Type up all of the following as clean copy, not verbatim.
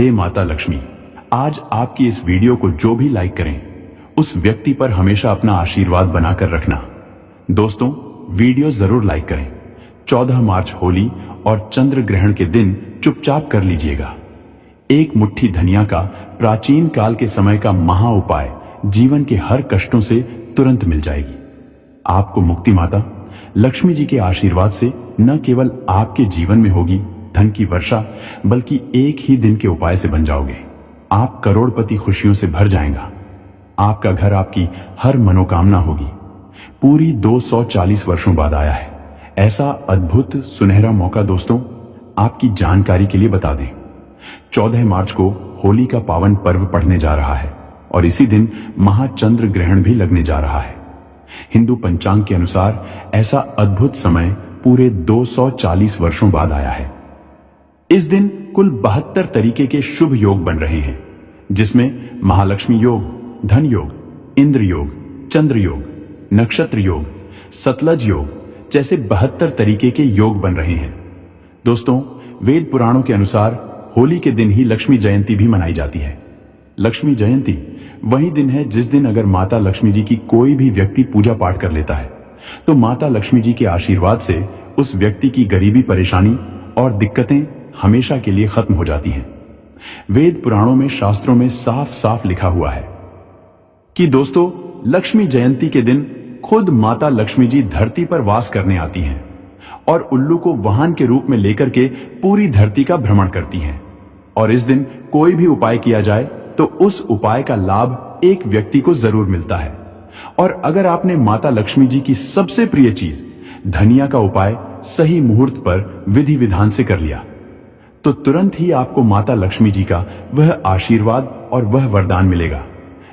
हे माता लक्ष्मी, आज आपकी इस वीडियो को जो भी लाइक करें उस व्यक्ति पर हमेशा अपना आशीर्वाद बनाकर रखना। दोस्तों, वीडियो जरूर लाइक करें। 14 मार्च होली और चंद्र ग्रहण के दिन चुपचाप कर लीजिएगा। एक मुट्ठी धनिया का प्राचीन काल के समय का महा उपाय जीवन के हर कष्टों से तुरंत मिल जाएगी। आपको मुक्ति माता लक्ष्मी जी के आशीर्वाद से न केवल आपके जीवन में होगी धन की वर्षा, बल्कि एक ही दिन के उपाय से बन जाओगे। आप करोड़पति खुशियों से भर जाएगा। आपका घर आपकी हर मनोकामना होगी। पूरी 240 वर्षों बाद आया है ऐसा अद्भुत सुनहरा मौका। दोस्तों, आपकी जानकारी के लिए बता दें, 14 मार्च को होली का पावन पर्व पड़ने जा रहा है और इसी दिन महाचंद्र ग्रहण भी लगने जा रहा है। हिंदू पंचांग के अनुसार ऐसा अद्भुत समय पूरे 240 वर्षों बाद आया है। इस दिन कुल 72 तरीके के शुभ योग बन रहे हैं, जिसमें महालक्ष्मी योग, धन योग, इंद्र योग, चंद्र योग, नक्षत्र योग, सतलज योग जैसे 72 तरीके के योग बन रहे हैं। दोस्तों, वेद पुराणों के अनुसार होली के दिन ही लक्ष्मी जयंती भी मनाई जाती है। लक्ष्मी जयंती वही दिन है जिस दिन अगर माता लक्ष्मी जी की कोई भी व्यक्ति पूजा पाठ कर लेता है तो माता लक्ष्मी जी के आशीर्वाद से उस व्यक्ति की गरीबी, परेशानी और दिक्कतें हमेशा के लिए खत्म हो जाती हैं। वेद पुराणों में, शास्त्रों में साफ साफ लिखा हुआ है कि दोस्तों, लक्ष्मी जयंती के दिन खुद माता लक्ष्मी जी धरती पर वास करने आती हैं और उल्लू को वाहन के रूप में लेकर के पूरी धरती का भ्रमण करती हैं। और इस दिन कोई भी उपाय किया जाए तो उस उपाय का लाभ एक व्यक्ति को जरूर मिलता है। और अगर आपने माता लक्ष्मी जी की सबसे प्रिय चीज धनिया का उपाय सही मुहूर्त पर विधि विधान से कर लिया तो तुरंत ही आपको माता लक्ष्मी जी का वह आशीर्वाद और वह वरदान मिलेगा,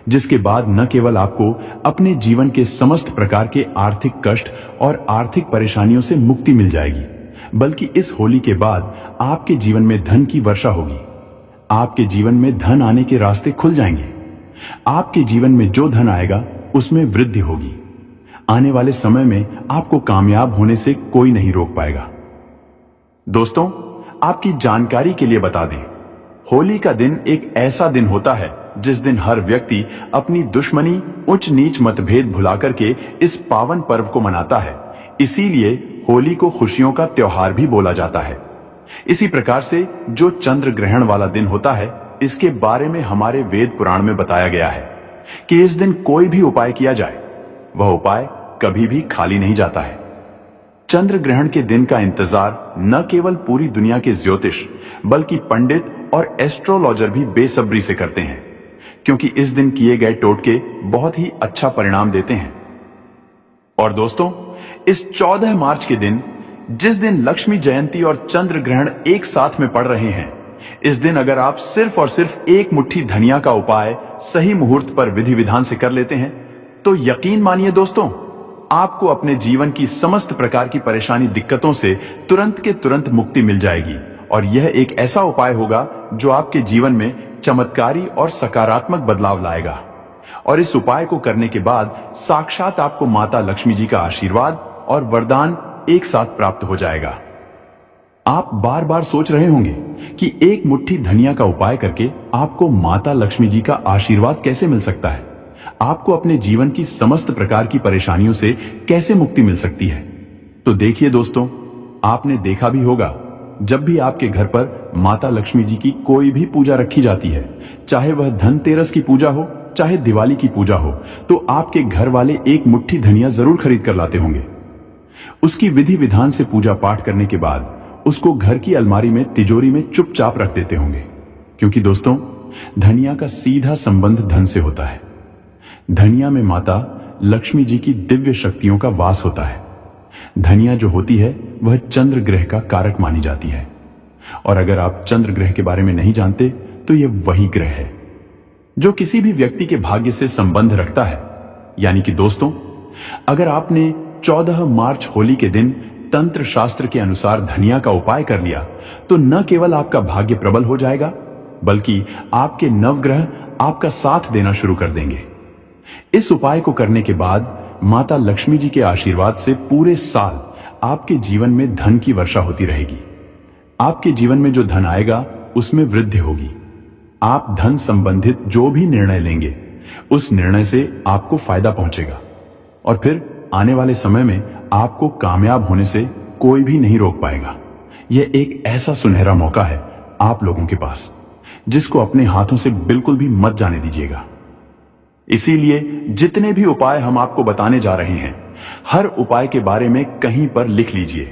जिसके बाद न केवल आपको अपने जीवन के समस्त प्रकार के आर्थिक कष्ट और आर्थिक परेशानियों से मुक्ति मिल जाएगी, बल्कि इस होली के बाद आपके जीवन में धन की वर्षा होगी। आपके जीवन में धन आने के रास्ते खुल जाएंगे। आपके जीवन में जो धन आएगा उसमें वृद्धि होगी। आने वाले समय में आपको कामयाब होने से कोई नहीं रोक पाएगा। दोस्तों, आपकी जानकारी के लिए बता दें, होली का दिन एक ऐसा दिन होता है जिस दिन हर व्यक्ति अपनी दुश्मनी, उच्च नीच मतभेद भुला करके इस पावन पर्व को मनाता है। इसीलिए होली को खुशियों का त्योहार भी बोला जाता है। इसी प्रकार से जो चंद्र ग्रहण वाला दिन होता है, इसके बारे में हमारे वेद पुराण में बताया गया है कि इस दिन कोई भी उपाय किया जाए, वह उपाय कभी भी खाली नहीं जाता है। चंद्र ग्रहण के दिन का इंतजार न केवल पूरी दुनिया के ज्योतिष, बल्कि पंडित और एस्ट्रोलॉजर भी बेसब्री से करते हैं, क्योंकि इस दिन किए गए टोटके बहुत ही अच्छा परिणाम देते हैं। और दोस्तों, इस 14 मार्च के दिन, जिस दिन लक्ष्मी जयंती और चंद्र ग्रहण एक साथ में पड़ रहे हैं, इस दिन अगर आप सिर्फ और सिर्फ एक मुट्ठी धनिया का उपाय सही मुहूर्त पर विधि विधान से कर लेते हैं तो यकीन मानिए दोस्तों, आपको अपने जीवन की समस्त प्रकार की परेशानी, दिक्कतों से तुरंत के तुरंत मुक्ति मिल जाएगी। और यह एक ऐसा उपाय होगा जो आपके जीवन में चमत्कारी और सकारात्मक बदलाव लाएगा। और इस उपाय को करने के बाद साक्षात आपको माता लक्ष्मी जी का आशीर्वाद और वरदान एक साथ प्राप्त हो जाएगा। आप बार बार सोच रहे होंगे कि एक मुट्ठी धनिया का उपाय करके आपको माता लक्ष्मी जी का आशीर्वाद कैसे मिल सकता है, आपको अपने जीवन की समस्त प्रकार की परेशानियों से कैसे मुक्ति मिल सकती है। तो देखिए दोस्तों, आपने देखा भी होगा, जब भी आपके घर पर माता लक्ष्मी जी की कोई भी पूजा रखी जाती है, चाहे वह धनतेरस की पूजा हो, चाहे दिवाली की पूजा हो, तो आपके घर वाले एक मुट्ठी धनिया जरूर खरीद कर लाते होंगे। उसकी विधि विधान से पूजा पाठ करने के बाद उसको घर की अलमारी में, तिजोरी में चुपचाप रख देते होंगे, क्योंकि दोस्तों, धनिया का सीधा संबंध धन से होता है। धनिया में माता लक्ष्मी जी की दिव्य शक्तियों का वास होता है। धनिया जो होती है वह चंद्र ग्रह का कारक मानी जाती है। और अगर आप चंद्र ग्रह के बारे में नहीं जानते तो यह वही ग्रह है जो किसी भी व्यक्ति के भाग्य से संबंध रखता है। यानी कि दोस्तों, अगर आपने 14 मार्च होली के दिन तंत्र शास्त्र के अनुसार धनिया का उपाय कर लिया तो न केवल आपका भाग्य प्रबल हो जाएगा, बल्कि आपके नवग्रह आपका साथ देना शुरू कर देंगे। इस उपाय को करने के बाद माता लक्ष्मी जी के आशीर्वाद से पूरे साल आपके जीवन में धन की वर्षा होती रहेगी। आपके जीवन में जो धन आएगा उसमें वृद्धि होगी। आप धन संबंधित जो भी निर्णय लेंगे उस निर्णय से आपको फायदा पहुंचेगा और फिर आने वाले समय में आपको कामयाब होने से कोई भी नहीं रोक पाएगा। यह एक ऐसा सुनहरा मौका है आप लोगों के पास, जिसको अपने हाथों से बिल्कुल भी मत जाने दीजिएगा। इसीलिए जितने भी उपाय हम आपको बताने जा रहे हैं, हर उपाय के बारे में कहीं पर लिख लीजिए,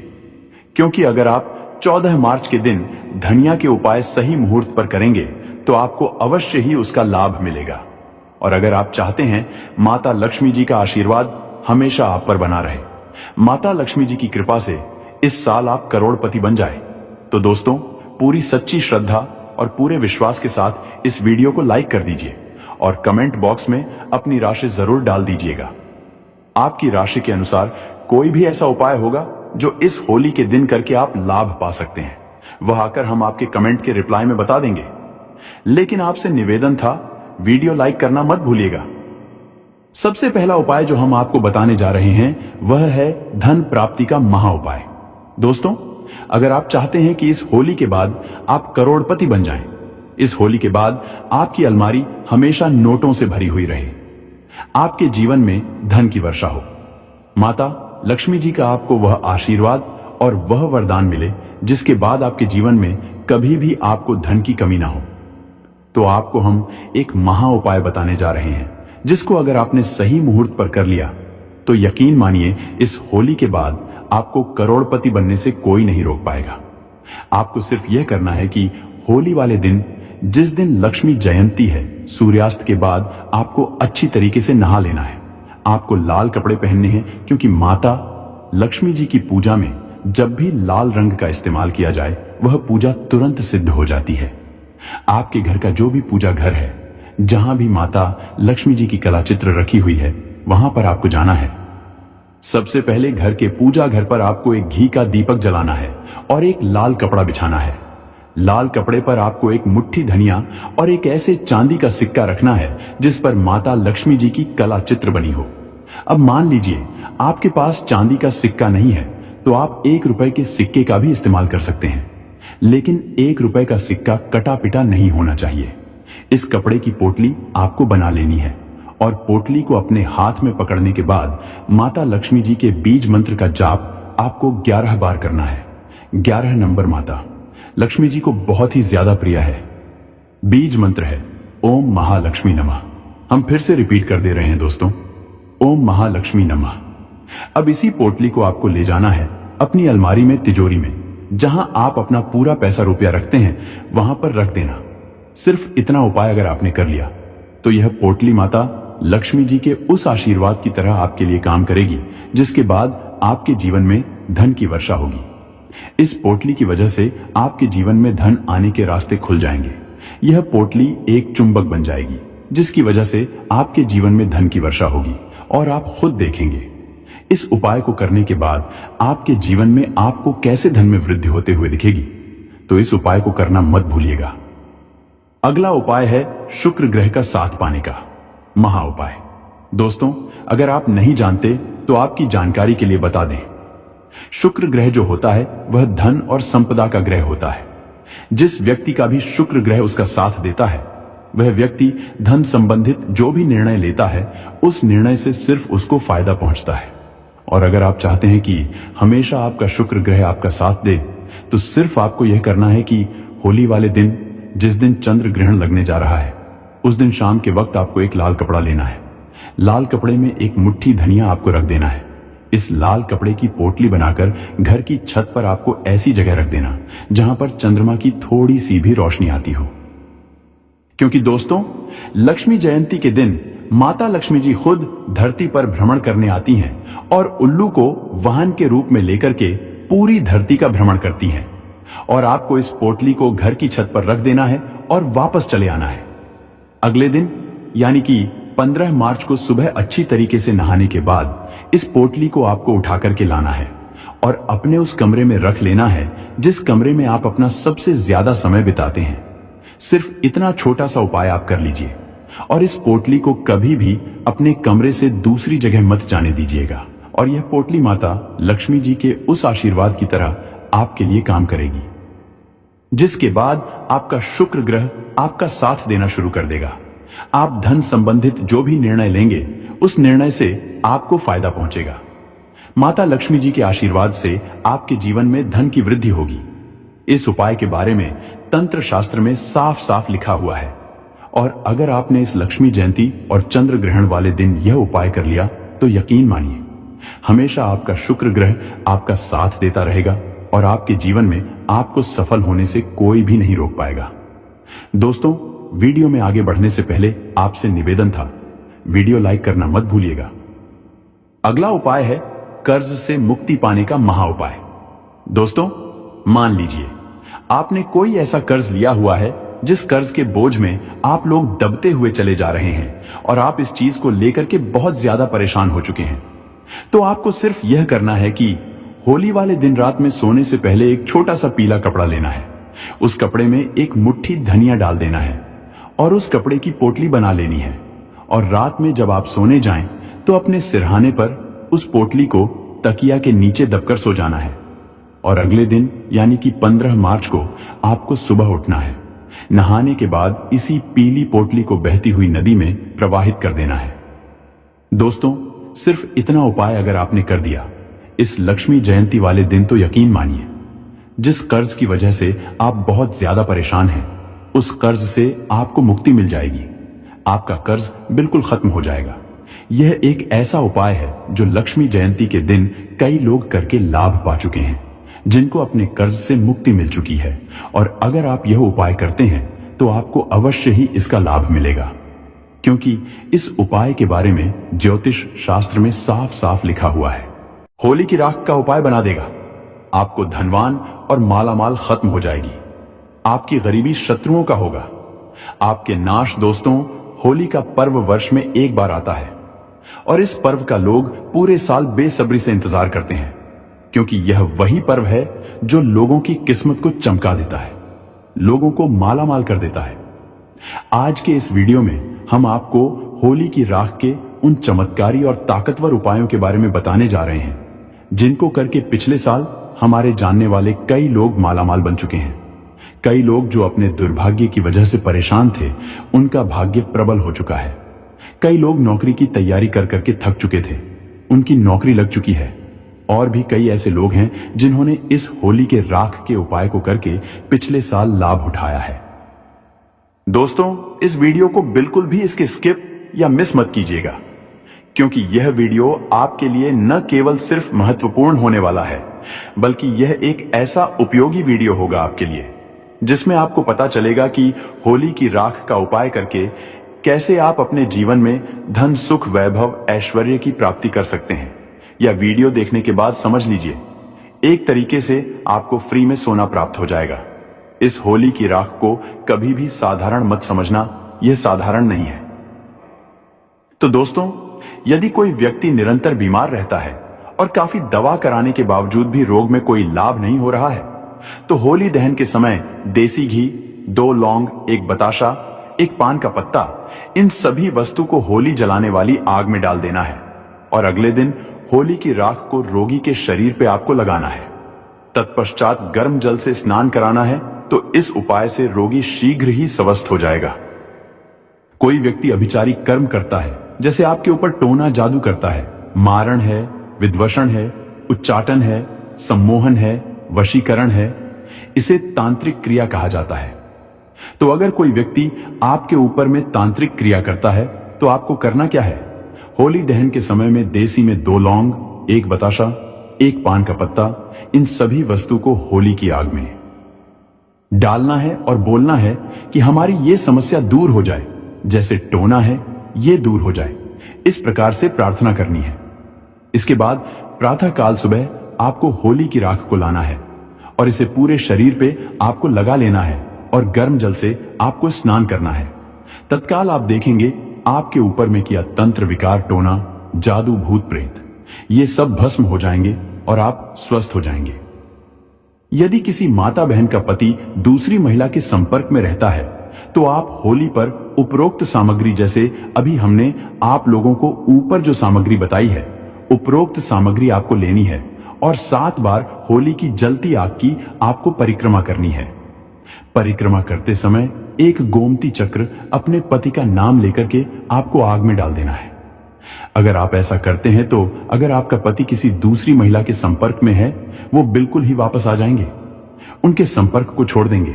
क्योंकि अगर आप 14 मार्च के दिन धनिया के उपाय सही मुहूर्त पर करेंगे तो आपको अवश्य ही उसका लाभ मिलेगा। और अगर आप चाहते हैं माता लक्ष्मी जी का आशीर्वाद हमेशा आप पर बना रहे, माता लक्ष्मी जी की कृपा से इस साल आप करोड़पति बन जाए, तो दोस्तों पूरी सच्ची श्रद्धा और पूरे विश्वास के साथ इस वीडियो को लाइक कर दीजिए और कमेंट बॉक्स में अपनी राशि जरूर डाल दीजिएगा। आपकी राशि के अनुसार कोई भी ऐसा उपाय होगा जो इस होली के दिन करके आप लाभ पा सकते हैं, वह आकर हम आपके कमेंट के रिप्लाई में बता देंगे। लेकिन आपसे निवेदन था, वीडियो लाइक करना मत भूलिएगा। सबसे पहला उपाय जो हम आपको बताने जा रहे हैं वह है धन प्राप्ति का महा उपाय। दोस्तों, अगर आप चाहते हैं कि इस होली के बाद आप करोड़पति बन जाएं, इस होली के बाद आपकी अलमारी हमेशा नोटों से भरी हुई रहे, आपके जीवन में धन की वर्षा हो, माता लक्ष्मी जी का आपको वह आशीर्वाद और वह वरदान मिले जिसके बाद आपके जीवन में कभी भी आपको धन की कमी ना हो, तो आपको हम एक महा उपाय बताने जा रहे हैं, जिसको अगर आपने सही मुहूर्त पर कर लिया तो यकीन मानिए इस होली के बाद आपको करोड़पति बनने से कोई नहीं रोक पाएगा। आपको सिर्फ यह करना है कि होली वाले दिन, जिस दिन लक्ष्मी जयंती है, सूर्यास्त के बाद आपको अच्छी तरीके से नहा लेना है। आपको लाल कपड़े पहनने हैं, क्योंकि माता लक्ष्मी जी की पूजा में जब भी लाल रंग का इस्तेमाल किया जाए वह पूजा तुरंत सिद्ध हो जाती है। आपके घर का जो भी पूजा घर है, जहां भी माता लक्ष्मी जी की कला चित्र रखी हुई है, वहां पर आपको जाना है। सबसे पहले घर के पूजा घर पर आपको एक घी का दीपक जलाना है और एक लाल कपड़ा बिछाना है। लाल कपड़े पर आपको एक मुट्ठी धनिया और एक ऐसे चांदी का सिक्का रखना है जिस पर माता लक्ष्मी जी की कला चित्र बनी हो। अब मान लीजिए आपके पास चांदी का सिक्का नहीं है, तो आप 1 रुपए के सिक्के का भी इस्तेमाल कर सकते हैं, लेकिन 1 रुपए का सिक्का कटा पिटा नहीं होना चाहिए। इस कपड़े की पोटली आपको बना लेनी है और पोटली को अपने हाथ में पकड़ने के बाद माता लक्ष्मी जी के बीज मंत्र का जाप आपको 11 बार करना है। 11 नंबर माता लक्ष्मी जी को बहुत ही ज्यादा प्रिय है। बीज मंत्र है ओम महालक्ष्मी नमः। हम फिर से रिपीट कर दे रहे हैं दोस्तों, ओम महालक्ष्मी नमः। अब इसी पोटली को आपको ले जाना है अपनी अलमारी में, तिजोरी में, जहां आप अपना पूरा पैसा रुपया रखते हैं वहां पर रख देना। सिर्फ इतना उपाय अगर आपने कर लिया तो यह पोटली माता लक्ष्मी जी के उस आशीर्वाद की तरह आपके लिए काम करेगी, जिसके बाद आपके जीवन में धन की वर्षा होगी। इस पोटली की वजह से आपके जीवन में धन आने के रास्ते खुल जाएंगे। यह पोटली एक चुंबक बन जाएगी, जिसकी वजह से आपके जीवन में धन की वर्षा होगी और आप खुद देखेंगे। इस उपाय को करने के बाद आपके जीवन में आपको कैसे धन में वृद्धि होते हुए दिखेगी, तो इस उपाय को करना मत भूलिएगा। अगला उपाय है शुक्र ग्रह का साथ पाने का महा उपाय। दोस्तों, अगर आप नहीं जानते तो आपकी जानकारी के लिए बता दें, शुक्र ग्रह जो होता है वह धन और संपदा का ग्रह होता है। जिस व्यक्ति का भी शुक्र ग्रह उसका साथ देता है, वह व्यक्ति धन संबंधित जो भी निर्णय लेता है उस निर्णय से सिर्फ उसको फायदा पहुंचता है। और अगर आप चाहते हैं कि हमेशा आपका शुक्र ग्रह आपका साथ दे, तो सिर्फ आपको यह करना है कि होली वाले दिन, जिस दिन चंद्र ग्रहण लगने जा रहा है, उस दिन शाम के वक्त आपको एक लाल कपड़ा लेना है। लाल कपड़े में एक मुट्ठी धनिया आपको रख देना है। इस लाल कपड़े की पोटली बनाकर घर की छत पर आपको ऐसी जगह रख देना जहां पर चंद्रमा की थोड़ी सी भी रोशनी आती हो, क्योंकि दोस्तों लक्ष्मी जयंती के दिन माता लक्ष्मी जी खुद धरती पर भ्रमण करने आती हैं और उल्लू को वाहन के रूप में लेकर के पूरी धरती का भ्रमण करती हैं। और आपको इस पोटली को घर की छत पर रख देना है और वापस चले आना है। अगले दिन यानी कि 15 मार्च को सुबह अच्छी तरीके से नहाने के बाद इस पोटली को आपको उठा करके लाना है और अपने उस कमरे में रख लेना है जिस कमरे में आप अपना सबसे ज्यादा समय बिताते हैं। सिर्फ इतना छोटा सा उपाय आप कर लीजिए और इस पोटली को कभी भी अपने कमरे से दूसरी जगह मत जाने दीजिएगा। और यह पोटली माता लक्ष्मी जी के उस आशीर्वाद की तरह आपके लिए काम करेगी। जिसके बाद आपका शुक्र ग्रह आपका साथ देना शुरू कर देगा। आप धन संबंधित जो भी निर्णय लेंगे उस निर्णय से आपको फायदा पहुंचेगा। माता लक्ष्मी जी के आशीर्वाद से आपके जीवन में धन की वृद्धि होगी। इस उपाय के बारे में तंत्र शास्त्र में साफ साफ लिखा हुआ है, और अगर आपने इस लक्ष्मी जयंती और चंद्र ग्रहण वाले दिन यह उपाय कर लिया तो यकीन मानिए हमेशा आपका शुक्र ग्रह आपका साथ देता रहेगा और आपके जीवन में आपको सफल होने से कोई भी नहीं रोक पाएगा। दोस्तों, वीडियो में आगे बढ़ने से पहले आपसे निवेदन था, वीडियो लाइक करना मत भूलिएगा। अगला उपाय है कर्ज से मुक्ति पाने का महा उपाय। दोस्तों, मान लीजिए आपने कोई ऐसा कर्ज लिया हुआ है जिस कर्ज के बोझ में आप लोग दबते हुए चले जा रहे हैं और आप इस चीज को लेकर के बहुत ज्यादा परेशान हो चुके हैं। तो आपको सिर्फ यह करना है कि होली वाले दिन रात में सोने से पहले एक छोटा सा पीला कपड़ा लेना है। उस कपड़े में एक मुट्ठी धनिया डाल देना है और उस कपड़े की पोटली बना लेनी है, और रात में जब आप सोने जाएं तो अपने सिरहाने पर उस पोटली को तकिया के नीचे दबकर सो जाना है। और अगले दिन यानी कि 15 मार्च को आपको सुबह उठना है। नहाने के बाद इसी पीली पोटली को बहती हुई नदी में प्रवाहित कर देना है। दोस्तों, सिर्फ इतना उपाय अगर आपने कर दिया इस लक्ष्मी जयंती वाले दिन तो यकीन मानिए जिस कर्ज की वजह से आप बहुत ज्यादा परेशान हैं उस कर्ज से आपको मुक्ति मिल जाएगी। आपका कर्ज बिल्कुल खत्म हो जाएगा। यह एक ऐसा उपाय है जो लक्ष्मी जयंती के दिन कई लोग करके लाभ पा चुके हैं, जिनको अपने कर्ज से मुक्ति मिल चुकी है। और अगर आप यह उपाय करते हैं तो आपको अवश्य ही इसका लाभ मिलेगा, क्योंकि इस उपाय के बारे में ज्योतिष शास्त्र में साफ साफ लिखा हुआ है। होली की राख का उपाय बना देगा। आपको धनवान और मालामाल खत्म हो जाएगी। आपकी गरीबी शत्रुओं का होगा। आपके नाश दोस्तों, होली का पर्व वर्ष में एक बार आता है और इस पर्व का लोग पूरे साल बेसब्री से इंतजार करते हैं, क्योंकि यह वही पर्व है जो लोगों की किस्मत को चमका देता है, लोगों को मालामाल कर देता है। आज के इस वीडियो में हम आपको होली की राख के उन चमत्कारी और ताकतवर उपायों के बारे में बताने जा रहे हैं जिनको करके पिछले साल हमारे जानने वाले कई लोग मालामाल बन चुके हैं। कई लोग जो अपने दुर्भाग्य की वजह से परेशान थे उनका भाग्य प्रबल हो चुका है। कई लोग नौकरी की तैयारी कर करके थक चुके थे, उनकी नौकरी लग चुकी है। और भी कई ऐसे लोग हैं जिन्होंने इस होली के राख के उपाय को करके पिछले साल लाभ उठाया है। दोस्तों, इस वीडियो को बिल्कुल भी इसके स्किप या मिस मत कीजिएगा, क्योंकि यह वीडियो आपके लिए न केवल सिर्फ महत्वपूर्ण होने वाला है, बल्कि यह एक ऐसा उपयोगी वीडियो होगा आपके लिए जिसमें आपको पता चलेगा कि होली की राख का उपाय करके कैसे आप अपने जीवन में धन, सुख, वैभव, ऐश्वर्य की प्राप्ति कर सकते हैं। यह वीडियो देखने के बाद समझ लीजिए एक तरीके से आपको फ्री में सोना प्राप्त हो जाएगा। इस होली की राख को कभी भी साधारण मत समझना, यह साधारण नहीं है। तो दोस्तों, यदि कोई व्यक्ति निरंतर बीमार रहता है और काफी दवा कराने के बावजूद भी रोग में कोई लाभ नहीं हो रहा है, तो होली दहन के समय देसी घी, 2 लौंग, 1 बताशा, 1 पान का पत्ता, इन सभी वस्तु को होली जलाने वाली आग में डाल देना है और अगले दिन होली की राख को रोगी के शरीर पे आपको लगाना है। तत्पश्चात गर्म जल से स्नान कराना है, तो इस उपाय से रोगी शीघ्र ही स्वस्थ हो जाएगा। कोई व्यक्ति अभिचारी कर्म करता है, जैसे आपके ऊपर टोना जादू करता है, मारण है, विद्वषण है, उच्चाटन है, सम्मोहन है, वशीकरण है, इसे तांत्रिक क्रिया कहा जाता है। तो अगर कोई व्यक्ति आपके ऊपर में तांत्रिक क्रिया करता है तो आपको करना क्या है? होली दहन के समय में देसी में 2 लौंग, 1 बताशा, 1 पान का पत्ता, इन सभी वस्तु को होली की आग में डालना है और बोलना है कि हमारी ये समस्या दूर हो जाए, जैसे टोना है ये दूर हो जाए। इस प्रकार से प्रार्थना करनी है। इसके बाद प्रातः काल सुबह आपको होली की राख को लाना है और इसे पूरे शरीर पे आपको लगा लेना है और गर्म जल से आपको स्नान करना है। तत्काल आप देखेंगे आपके ऊपर में किया तंत्र, विकार, टोना, जादू, भूत, प्रेत, ये सब भस्म हो जाएंगे और आप स्वस्थ हो जाएंगे। यदि किसी माता बहन का पति दूसरी महिला के संपर्क में रहता है तो आप होली पर उपरोक्त सामग्री, जैसे अभी हमने आप लोगों को ऊपर जो सामग्री बताई है, उपरोक्त सामग्री आपको लेनी है और 7 बार होली की जलती आग की आपको परिक्रमा करनी है। परिक्रमा करते समय एक गोमती चक्र अपने पति का नाम लेकर के आपको आग में डाल देना है। अगर आप ऐसा करते हैं तो अगर आपका पति किसी दूसरी महिला के संपर्क में है, वो बिल्कुल ही वापस आ जाएंगे, उनके संपर्क को छोड़ देंगे।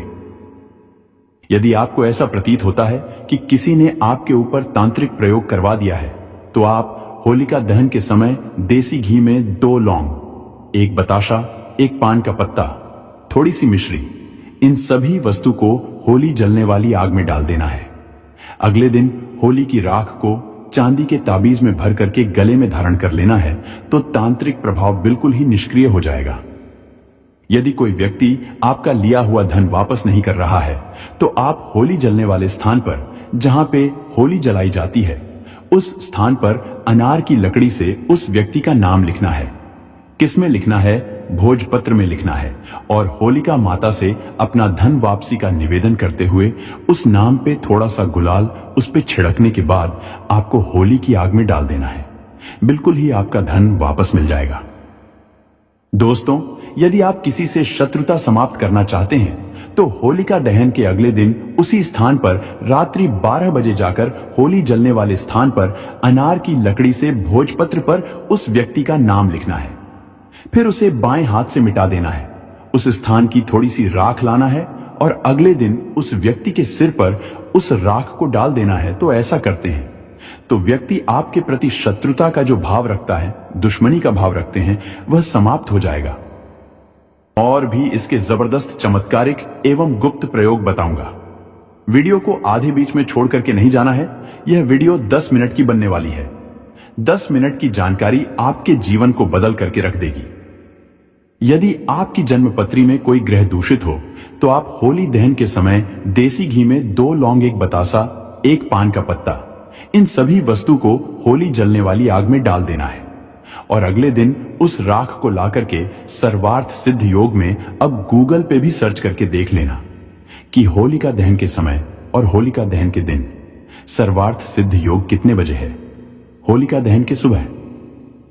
यदि आपको ऐसा प्रतीत होता है कि किसी ने आपके ऊपर तांत्रिक प्रयोग करवा दिया है, तो आप होलिका दहन के समय देसी घी में 2 लौंग, 1 बताशा, 1 पान का पत्ता, थोड़ी सी मिश्री, इन सभी वस्तु को होली जलने वाली आग में डाल देना है। अगले दिन होली की राख को चांदी के ताबीज में भर करके गले में धारण कर लेना है, तो तांत्रिक प्रभाव बिल्कुल ही निष्क्रिय हो जाएगा। यदि कोई व्यक्ति आपका लिया हुआ धन वापस नहीं कर रहा है, तो आप होली जलने वाले स्थान पर जहां पे होली जलाई जाती है, उस स्थान पर अनार की लकड़ी से उस व्यक्ति का नाम लिखना है। किसमें लिखना है? भोजपत्र में लिखना है, और होलिका माता से अपना धन वापसी का निवेदन करते हुए उस नाम पे थोड़ा सा गुलाल उस पे छिड़कने के बाद आपको होली की आग में डाल देना है। बिल्कुल ही आपका धन वापस मिल जाएगा। दोस्तों, यदि आप किसी से शत्रुता समाप्त करना चाहते हैं, तो होलिका दहन के अगले दिन उसी स्थान पर रात्रि 12 बजे जाकर होली जलने वाले स्थान पर अनार की लकड़ी से भोजपत्र पर उस व्यक्ति का नाम लिखना है। फिर उसे बाएं हाथ से मिटा देना है। उस स्थान की थोड़ी सी राख लाना है और अगले दिन उस व्यक्ति के सिर पर उस राख को डाल देना है। तो ऐसा करते हैं तो व्यक्ति आपके प्रति शत्रुता का जो भाव रखता है, दुश्मनी का भाव रखते हैं, वह समाप्त हो जाएगा। और भी इसके जबरदस्त चमत्कारिक एवं गुप्त प्रयोग बताऊंगा। वीडियो को आधे बीच में छोड़ करके नहीं जाना है। यह वीडियो 10 मिनट की बनने वाली है। 10 मिनट की जानकारी आपके जीवन को बदल करके रख देगी। यदि आपकी जन्मपत्री में कोई ग्रह दूषित हो, तो आप होली दहन के समय देसी घी में 2 लौंग, 1 बतासा, 1 पान का पत्ता, इन सभी वस्तु को होली जलने वाली आग में डाल देना है। और अगले दिन उस राख को ला करके सर्वार्थ सिद्ध योग में अब गूगल पे भी सर्च करके देख लेना कि होलिका दहन के समय और होलिका दहन के दिन सर्वार्थ सिद्ध योग कितने बजे है। होलिका दहन के सुबह,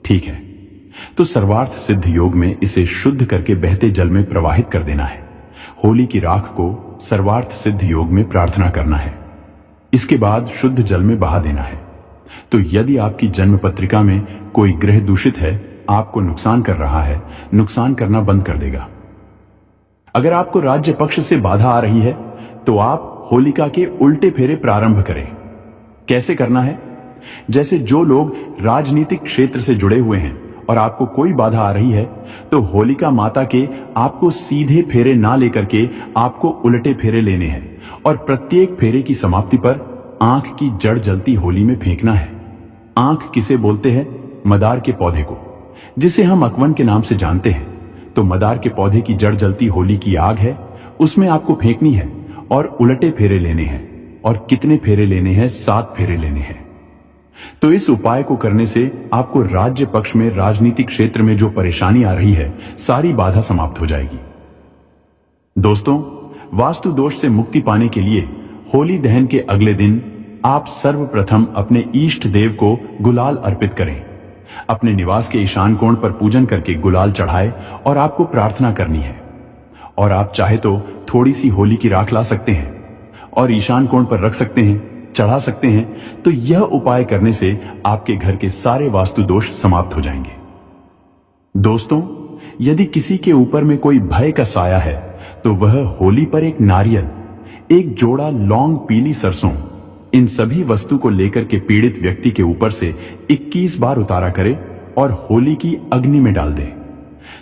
ठीक है। तो सर्वार्थ सिद्ध योग में इसे शुद्ध करके बहते जल में प्रवाहित कर देना है। होली की राख को सर्वार्थ सिद्ध योग में प्रार्थना करना है। इसके बाद शुद्ध जल में बहा देना है। तो यदि आपकी जन्म पत्रिका में कोई ग्रह दूषित है, आपको नुकसान कर रहा है, नुकसान करना बंद कर देगा। अगर आपको राज्य पक्ष से बाधा आ रही है, तो आप होलिका के उल्टे फेरे प्रारंभ करें। कैसे करना है? जैसे जो लोग राजनीतिक क्षेत्र से जुड़े हुए हैं और आपको कोई बाधा आ रही है, तो होलिका माता के आपको सीधे फेरे ना लेकर के आपको उल्टे फेरे लेने हैं और प्रत्येक फेरे की समाप्ति पर आंख की जड़ जलती होली में फेंकना है। आंख किसे बोलते हैं? मदार के पौधे को, जिसे हम अकवन के नाम से जानते हैं। तो मदार के पौधे की जड़ जलती होली की आग है, उसमें आपको फेंकनी है और उलटे फेरे लेने हैं। और कितने फेरे लेने हैं? 7 फेरे लेने हैं। तो इस उपाय को करने से आपको राज्य पक्ष में राजनीतिक क्षेत्र में जो परेशानी आ रही है, सारी बाधा समाप्त हो जाएगी। दोस्तों, वास्तु दोष से मुक्ति पाने के लिए होली दहन के अगले दिन आप सर्वप्रथम अपने इष्ट देव को गुलाल अर्पित करें। अपने निवास के ईशान कोण पर पूजन करके गुलाल चढ़ाए और आपको प्रार्थना करनी है। और आप चाहे तो थोड़ी सी होली की राख ला सकते हैं और ईशान कोण पर रख सकते हैं, चढ़ा सकते हैं। तो यह उपाय करने से आपके घर के सारे वास्तु दोष समाप्त हो जाएंगे। दोस्तों, यदि किसी के ऊपर में कोई भय का साया है, तो वह होली पर एक नारियल, एक जोड़ा लौंग, पीली सरसों, इन सभी वस्तु को लेकर के पीड़ित व्यक्ति के ऊपर से 21 बार उतारा करे और होली की अग्नि में डाल दे।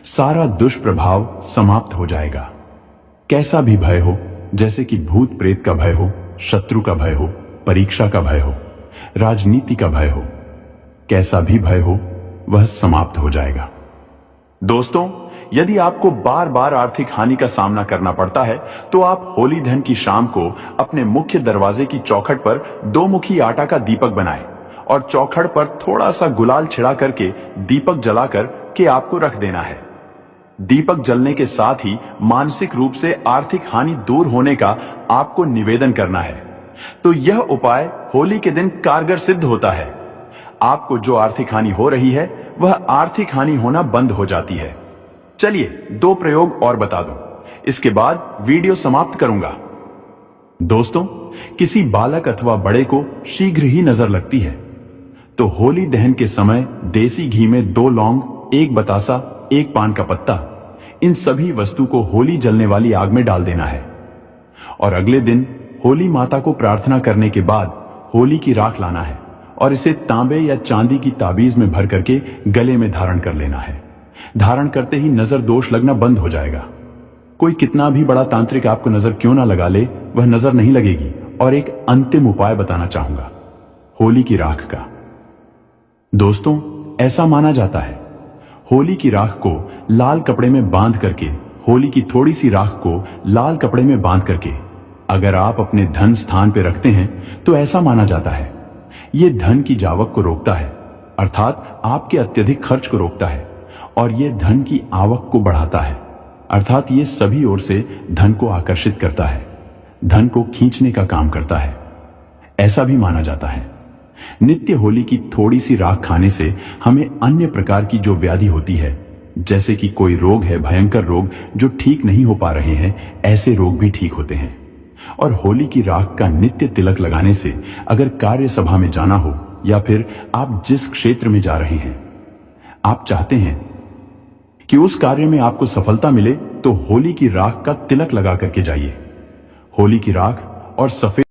सारा दुष्प्रभाव समाप्त हो जाएगा। कैसा भी भय हो, जैसे कि भूत प्रेत का भय हो, शत्रु का भय हो, परीक्षा का भय हो, राजनीति का भय हो, कैसा भी भय हो, वह समाप्त हो जाएगा। दोस्तों, यदि आपको बार बार आर्थिक हानि का सामना करना पड़ता है, तो आप होली दहन की शाम को अपने मुख्य दरवाजे की चौखट पर 2 मुखी आटा का दीपक बनाएं और चौखट पर थोड़ा सा गुलाल छिड़ा करके दीपक जलाकर के आपको रख देना है। दीपक जलने के साथ ही मानसिक रूप से आर्थिक हानि दूर होने का आपको निवेदन करना है। तो यह उपाय होली के दिन कारगर सिद्ध होता है। आपको जो आर्थिक हानि हो रही है, वह आर्थिक हानि होना बंद हो जाती है। चलिए 2 प्रयोग और बता दूं। इसके बाद वीडियो समाप्त करूंगा। दोस्तों, किसी बालक अथवा बड़े को शीघ्र ही नजर लगती है तो होली दहन के समय देसी घी में 2 लौंग, 1 बतासा, 1 पान का पत्ता, इन सभी वस्तु को होली जलने वाली आग में डाल देना है और अगले दिन होली माता को प्रार्थना करने के बाद होली की राख लाना है और इसे तांबे या चांदी की ताबीज में भर करके गले में धारण कर लेना है। धारण करते ही नजर दोष लगना बंद हो जाएगा। कोई कितना भी बड़ा तांत्रिक आपको नजर क्यों ना लगा ले, वह नजर नहीं लगेगी। और एक अंतिम उपाय बताना चाहूंगा होली की राख का। दोस्तों, ऐसा माना जाता है होली की राख को लाल कपड़े में बांध करके, होली की थोड़ी सी राख को लाल कपड़े में बांध करके अगर आप अपने धन स्थान पर रखते हैं तो ऐसा माना जाता है यह धन की जावक को रोकता है, अर्थात आपके अत्यधिक खर्च को रोकता है और यह धन की आवक को बढ़ाता है, अर्थात ये सभी ओर से धन को आकर्षित करता है, धन को खींचने का काम करता है। ऐसा भी माना जाता है नित्य होली की थोड़ी सी राख खाने से हमें अन्य प्रकार की जो व्याधि होती है, जैसे कि कोई रोग है, भयंकर रोग जो ठीक नहीं हो पा रहे हैं, ऐसे रोग भी ठीक होते हैं। और होली की राख का नित्य तिलक लगाने से अगर कार्य सभा में जाना हो या फिर आप जिस क्षेत्र में जा रहे हैं, आप चाहते हैं कि उस कार्य में आपको सफलता मिले, तो होली की राख का तिलक लगा करके जाइए। होली की राख और सफेद